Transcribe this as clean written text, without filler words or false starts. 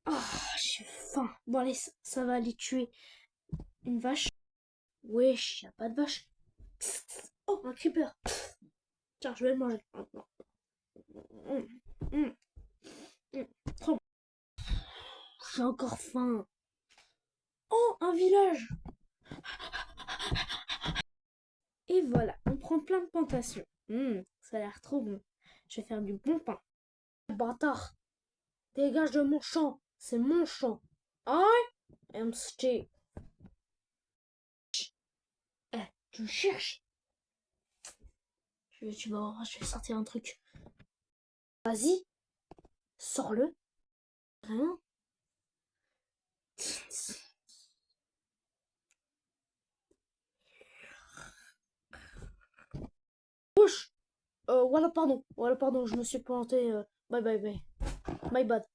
Ah, j'ai faim. Bon, allez, ça va aller tuer une vache. Wesh, y a pas de vache. Oh, un creeper. Tiens, je vais le manger. Mm, mm, mm. Trop bon. J'ai encore faim. Oh, un village. Et voilà, on prend plein de plantations. Ça a l'air trop bon. Je vais faire du bon pain. Bâtard, dégage de mon champ. C'est mon champ. I am Steve. Eh, tu me cherches? Tu vas voir, je vais sortir un truc. Vas-y, sors-le. Vraiment? Bouche. Voilà, pardon, je me suis planté. Bye bye bye. My bad.